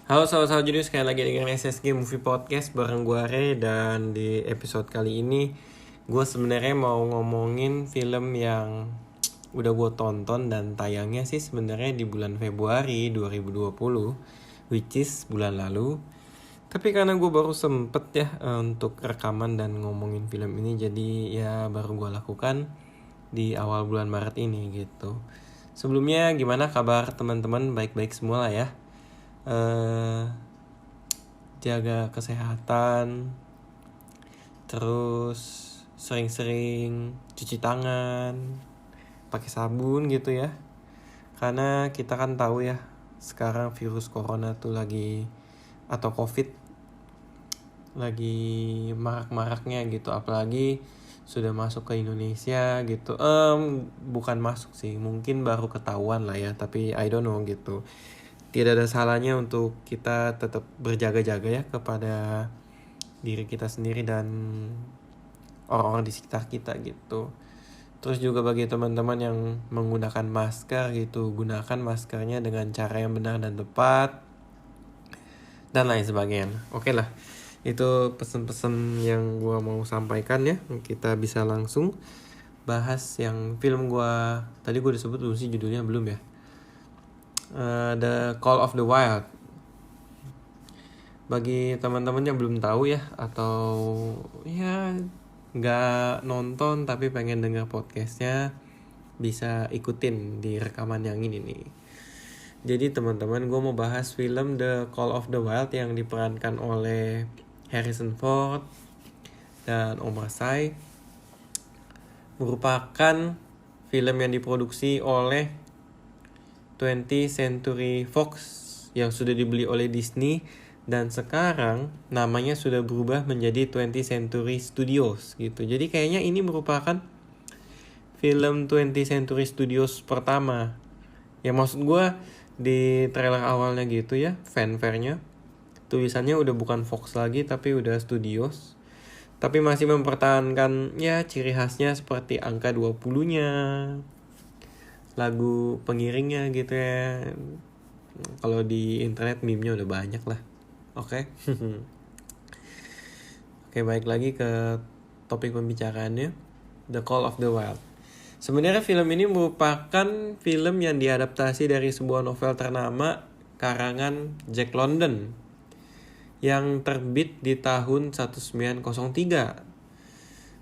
Halo sahabat-sahabat judul, sekali lagi dengan SSG Movie Podcast bareng gue Re. Dan di episode kali ini gue sebenarnya mau ngomongin film yang udah gue tonton dan tayangnya sih sebenarnya di bulan Februari 2020, which is bulan lalu. Tapi karena gue baru sempet ya untuk rekaman dan ngomongin film ini, jadi ya baru gue lakukan di awal bulan Maret ini gitu. Sebelumnya gimana kabar teman-teman? Baik-baik semua lah ya. Jaga kesehatan, terus sering-sering cuci tangan, pakai sabun gitu ya. Karena kita kan tahu ya, sekarang virus corona tuh lagi, atau covid lagi marak-maraknya gitu. Apalagi sudah masuk ke Indonesia gitu. Bukan masuk sih, mungkin baru ketahuan lah ya, tapi I don't know gitu. Tidak ada salahnya untuk kita tetap berjaga-jaga ya kepada diri kita sendiri dan orang-orang di sekitar kita gitu. Terus juga bagi teman-teman yang menggunakan masker gitu, gunakan maskernya dengan cara yang benar dan tepat dan lain sebagainya. Oke lah, itu pesan-pesan yang gue mau sampaikan ya. Kita bisa langsung bahas yang film gue tadi. Gue disebut belum sih judulnya? Belum ya. The Call of the Wild. Bagi teman-teman yang belum tahu ya, atau ya nggak nonton tapi pengen denger podcastnya, bisa ikutin di rekaman yang ini nih. Jadi teman-teman, gue mau bahas film The Call of the Wild yang diperankan oleh Harrison Ford dan Omar Sy. Merupakan film yang diproduksi oleh 20th Century Fox yang sudah dibeli oleh Disney, dan sekarang namanya sudah berubah menjadi 20th Century Studios gitu. Jadi kayaknya ini merupakan film 20th Century Studios pertama. Ya maksud gue di trailer awalnya gitu ya, fanfare-nya tulisannya udah bukan Fox lagi tapi udah Studios. Tapi masih mempertahankan ya ciri khasnya seperti angka 20-nya, lagu pengiringnya gitu ya. Kalau di internet meme-nya udah banyak lah. Oke. Oke, balik lagi ke topik pembicaraannya, The Call of the Wild. Sebenarnya film ini merupakan film yang diadaptasi dari sebuah novel ternama karangan Jack London yang terbit di tahun 1903.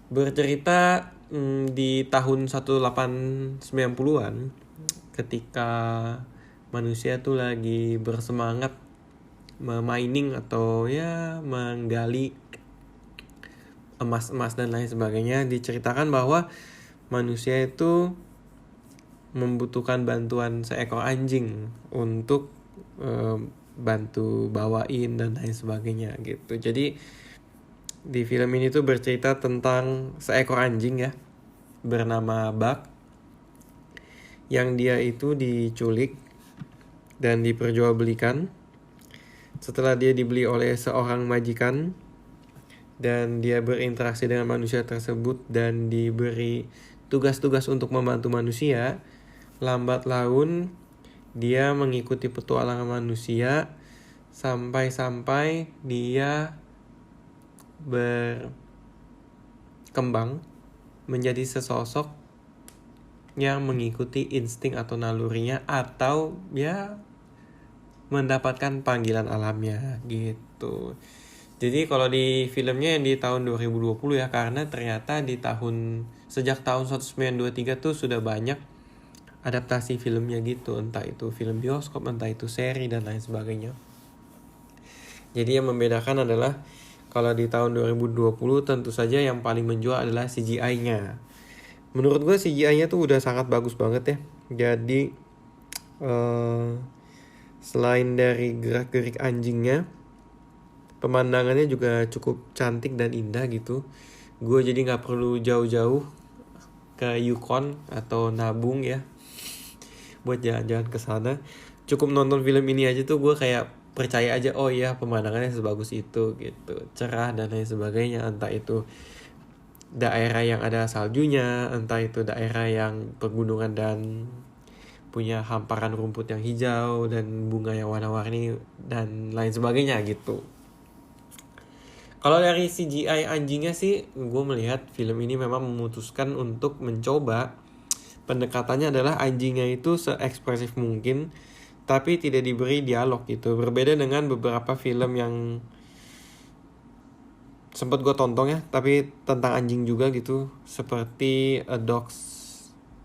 Bercerita di tahun 1890-an, ketika manusia tuh lagi bersemangat mining atau ya menggali emas-emas dan lain sebagainya. Diceritakan bahwa manusia itu membutuhkan bantuan seekor anjing untuk bantu bawain dan lain sebagainya gitu. Jadi di film ini tuh bercerita tentang seekor anjing ya, bernama Buck, yang dia itu diculik dan diperjualbelikan setelah dia dibeli oleh seorang majikan, dan dia berinteraksi dengan manusia tersebut dan diberi tugas-tugas untuk membantu manusia. Lambat laun dia mengikuti petualangan manusia sampai dia berkembang menjadi sesosok yang mengikuti insting atau nalurinya, atau ya mendapatkan panggilan alamnya gitu. Jadi kalau di filmnya yang di tahun 2020 ya, karena ternyata sejak tahun 1923 tuh sudah banyak adaptasi filmnya gitu, entah itu film bioskop, entah itu seri dan lain sebagainya. Jadi yang membedakan adalah kalau di tahun 2020 tentu saja yang paling menjual adalah CGI-nya. Menurut gue CGI-nya tuh udah sangat bagus banget ya. Jadi selain dari gerak-gerik anjingnya, pemandangannya juga cukup cantik dan indah gitu. Gue jadi gak perlu jauh-jauh ke Yukon atau Nabung ya buat jalan-jalan ke sana. Cukup nonton film ini aja tuh gue kayak percaya aja, oh iya pemandangannya sebagus itu gitu, cerah dan lain sebagainya. Entah itu daerah yang ada saljunya, entah itu daerah yang pegunungan dan punya hamparan rumput yang hijau dan bunga yang warna-warni dan lain sebagainya gitu. Kalau dari CGI anjingnya sih, gue melihat film ini memang memutuskan untuk mencoba pendekatannya adalah anjingnya itu se-ekspresif mungkin, tapi tidak diberi dialog gitu. Berbeda dengan beberapa film yang sempat gue tonton ya, tapi tentang anjing juga gitu, seperti A Dog's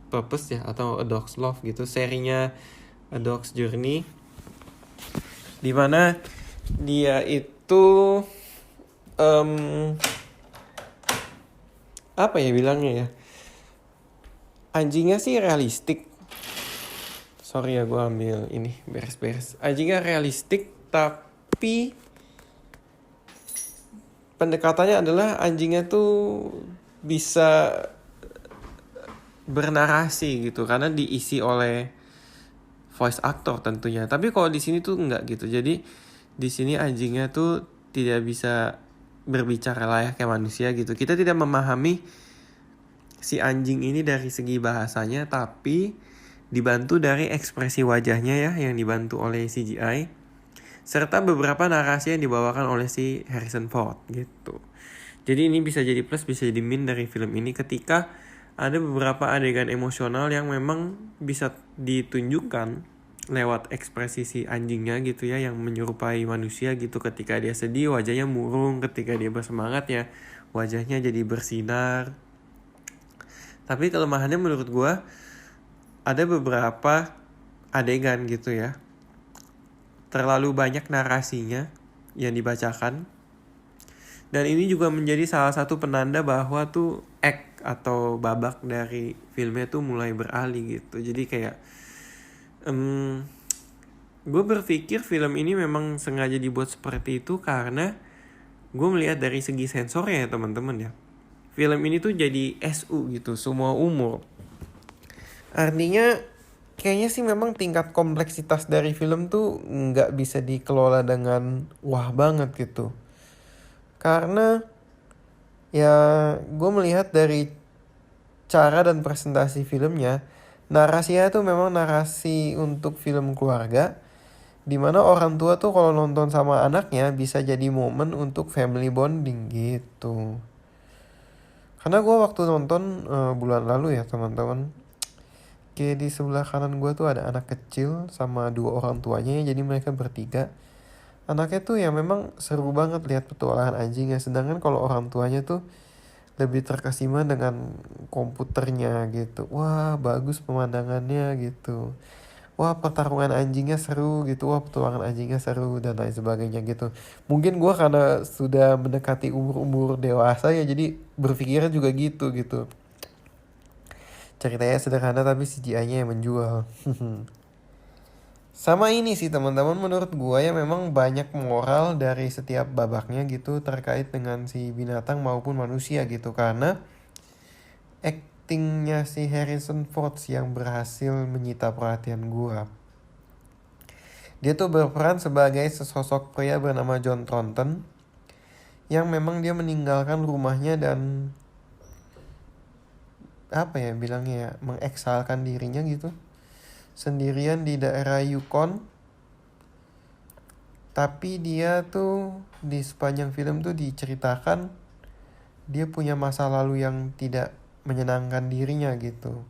Purpose ya, atau A Dog's Love gitu, serinya A Dog's Journey, dimana dia itu apa ya bilangnya ya, anjingnya sih realistik. Sorry ya, gue ambil ini beres-beres. Anjingnya realistik, tapi pendekatannya adalah anjingnya tuh bisa bernarasi gitu, karena diisi oleh voice actor tentunya. Tapi kalau di sini tuh enggak gitu. Jadi di sini anjingnya tuh tidak bisa berbicara layaknya manusia gitu. Kita tidak memahami si anjing ini dari segi bahasanya, tapi dibantu dari ekspresi wajahnya ya, yang dibantu oleh CGI. Serta beberapa narasi yang dibawakan oleh si Harrison Ford gitu. Jadi ini bisa jadi plus, bisa jadi min dari film ini ketika ada beberapa adegan emosional yang memang bisa ditunjukkan lewat ekspresi si anjingnya gitu ya, yang menyerupai manusia gitu. Ketika dia sedih wajahnya murung, ketika dia bersemangat ya wajahnya jadi bersinar. Tapi kelemahannya menurut gue ada beberapa adegan gitu ya, terlalu banyak narasinya yang dibacakan. Dan ini juga menjadi salah satu penanda bahwa tuh act atau babak dari filmnya tuh mulai beralih gitu. Jadi kayak gue berpikir film ini memang sengaja dibuat seperti itu karena gue melihat dari segi sensornya ya teman-teman ya. Film ini tuh jadi SU gitu, semua umur. Artinya kayaknya sih memang tingkat kompleksitas dari film tuh nggak bisa dikelola dengan wah banget gitu. Karena ya gue melihat dari cara dan presentasi filmnya, narasinya tuh memang narasi untuk film keluarga, dimana orang tua tuh kalau nonton sama anaknya bisa jadi momen untuk family bonding gitu. Karena gue waktu nonton bulan lalu ya teman-teman, kayak di sebelah kanan gue tuh ada anak kecil sama dua orang tuanya, jadi mereka bertiga. Anaknya tuh ya memang seru banget lihat petualangan anjingnya, sedangkan kalau orang tuanya tuh lebih terkesima dengan komputernya gitu. Wah bagus pemandangannya gitu. Wah pertarungan anjingnya seru gitu. Wah petualangan anjingnya seru dan lain sebagainya gitu. Mungkin gue karena sudah mendekati umur-umur dewasa ya, jadi berpikirnya juga gitu. Ceritanya sederhana tapi CGI-nya yang menjual. Sama ini sih teman-teman, menurut gue ya memang banyak moral dari setiap babaknya gitu terkait dengan si binatang maupun manusia gitu. Karena actingnya si Harrison Ford yang berhasil menyita perhatian gue. Dia tuh berperan sebagai sesosok pria bernama John Thornton yang memang dia meninggalkan rumahnya dan apa ya bilangnya ya, mengeksalkan dirinya gitu sendirian di daerah Yukon. Tapi dia tuh di sepanjang film tuh diceritakan dia punya masa lalu yang tidak menyenangkan dirinya gitu.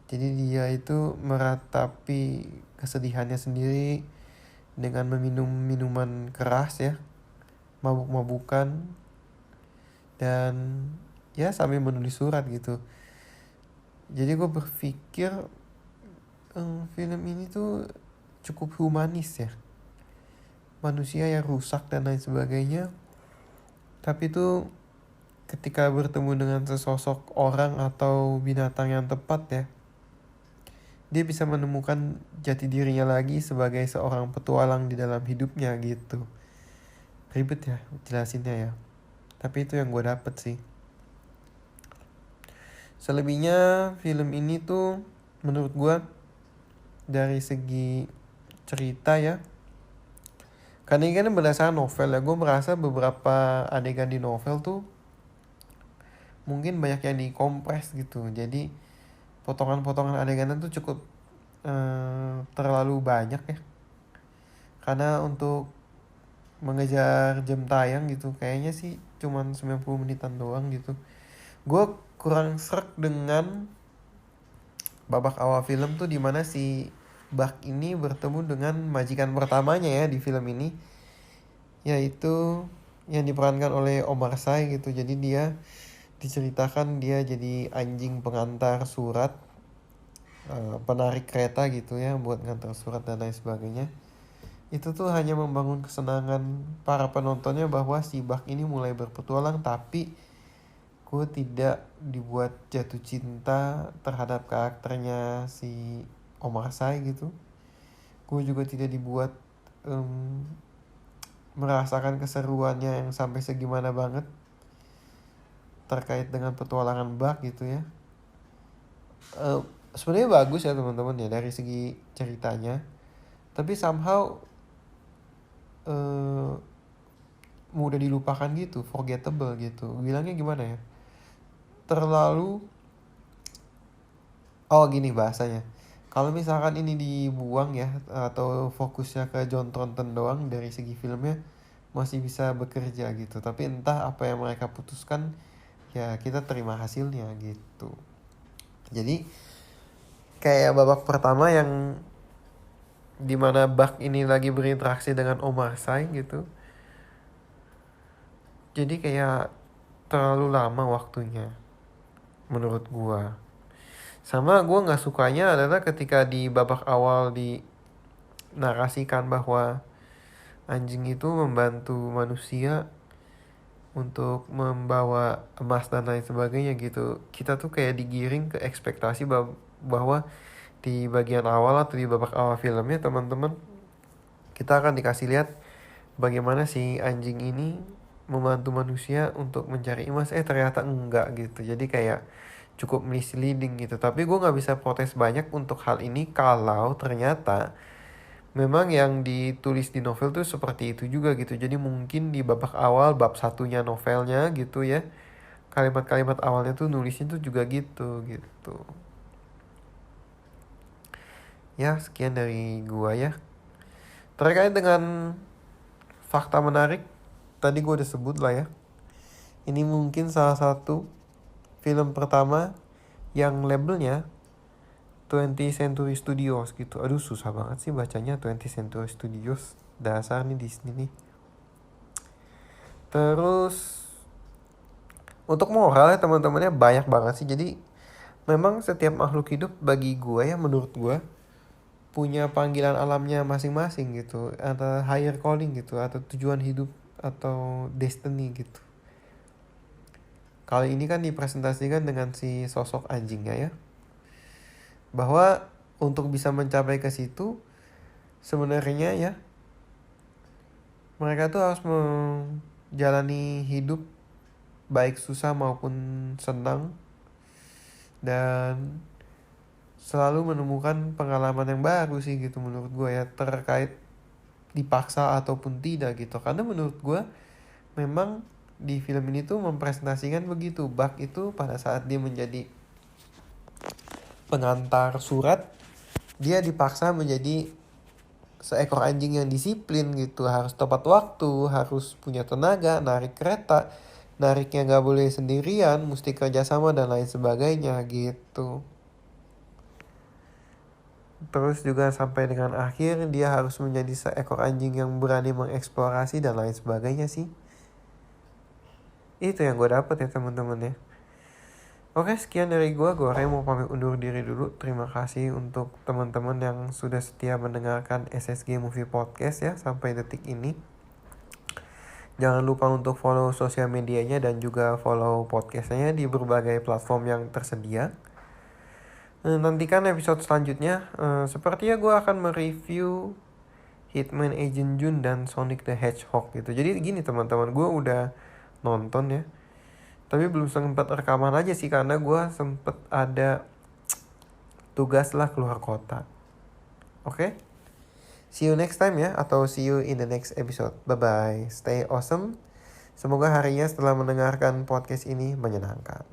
Jadi dia itu meratapi kesedihannya sendiri dengan meminum minuman keras ya, mabuk-mabukan, dan ya sambil menulis surat gitu. Jadi gue berpikir film ini tuh cukup humanis ya, manusia yang rusak dan lain sebagainya, tapi tuh ketika bertemu dengan sesosok orang atau binatang yang tepat ya, dia bisa menemukan jati dirinya lagi sebagai seorang petualang di dalam hidupnya gitu. Ribet ya jelasinnya ya, tapi itu yang gue dapet sih. Selebihnya film ini tuh menurut gue dari segi cerita ya, karena ini kan berdasarkan novel ya, gue merasa beberapa adegan di novel tuh mungkin banyak yang dikompres gitu. Jadi potongan-potongan adegan tuh cukup terlalu banyak ya. Karena untuk mengejar jam tayang gitu kayaknya sih cuman 90 menitan doang gitu. Gue kurang srek dengan babak awal film tuh dimana si Buck ini bertemu dengan majikan pertamanya ya di film ini, yaitu yang diperankan oleh Omar Sy gitu. Jadi dia diceritakan dia jadi anjing pengantar surat, penarik kereta gitu ya, buat ngantar surat dan lain sebagainya. Itu tuh hanya membangun kesenangan para penontonnya bahwa si Buck ini mulai berpetualang, tapi gue tidak dibuat jatuh cinta terhadap karakternya si Omar Sy gitu. Gue juga tidak dibuat merasakan keseruannya yang sampai segimana banget terkait dengan petualangan Buck gitu ya. Sebenarnya bagus ya teman-teman ya dari segi ceritanya, tapi somehow mudah dilupakan gitu, forgettable gitu. Bilangnya gimana ya? Terlalu gini bahasanya. Kalau misalkan ini dibuang ya atau fokusnya ke John Thornton doang dari segi filmnya masih bisa bekerja gitu. Tapi entah apa yang mereka putuskan, ya kita terima hasilnya gitu. Jadi kayak babak pertama yang dimana Buck ini lagi berinteraksi dengan Omar Sy gitu. Jadi kayak terlalu lama waktunya menurut gua. Sama gua nggak sukanya adalah ketika di babak awal dinarasikan bahwa anjing itu membantu manusia untuk membawa emas dan lain sebagainya gitu. Kita tuh kayak digiring ke ekspektasi bahwa di bagian awal atau di babak awal filmnya teman-teman, kita akan dikasih lihat bagaimana si anjing ini membantu manusia untuk mencari emas. Ternyata enggak gitu. Jadi kayak cukup misleading gitu. Tapi gue gak bisa protes banyak untuk hal ini kalau ternyata memang yang ditulis di novel tuh seperti itu juga gitu. Jadi mungkin di babak awal, bab satunya novelnya gitu ya, kalimat-kalimat awalnya tuh nulisnya tuh juga gitu. Ya sekian dari gua ya. Terkait dengan fakta menarik, tadi gua udah sebut lah ya. Ini mungkin salah satu film pertama yang labelnya 20th Century Studios gitu. Aduh susah banget sih bacanya 20th Century Studios. Dasar nih Disney nih. Terus untuk moral ya teman-temannya banyak banget sih. Jadi memang setiap makhluk hidup bagi gua ya, menurut gua punya panggilan alamnya masing-masing gitu, atau higher calling gitu, atau tujuan hidup atau destiny gitu. Kali ini kan dipresentasikan dengan si sosok anjingnya ya, bahwa untuk bisa mencapai ke situ sebenarnya ya mereka tuh harus menjalani hidup baik susah maupun senang, dan selalu menemukan pengalaman yang baru sih gitu menurut gue ya, terkait dipaksa ataupun tidak gitu. Karena menurut gue memang di film ini tuh mempresentasikan begitu. Buck itu pada saat dia menjadi pengantar surat, dia dipaksa menjadi seekor anjing yang disiplin gitu, harus tepat waktu, harus punya tenaga, narik kereta, nariknya gak boleh sendirian, mesti kerjasama dan lain sebagainya gitu. Terus juga sampai dengan akhir dia harus menjadi seekor anjing yang berani mengeksplorasi dan lain sebagainya sih. Itu yang gue dapet ya teman-teman ya. Oke, sekian dari gue mau pamit undur diri dulu. Terima kasih untuk teman-teman yang sudah setia mendengarkan SSG Movie Podcast ya sampai detik ini. Jangan lupa untuk follow sosial medianya dan juga follow podcastnya di berbagai platform yang tersedia. Nantikan episode selanjutnya. Sepertinya gue akan mereview Hitman Agent June dan Sonic the Hedgehog gitu. Jadi gini teman-teman, gue udah nonton ya, tapi belum sempat rekaman aja sih karena gue sempet ada tugas lah keluar kota. Oke? See you next time ya, atau see you in the next episode. Bye-bye. Stay awesome. Semoga harinya setelah mendengarkan podcast ini menyenangkan.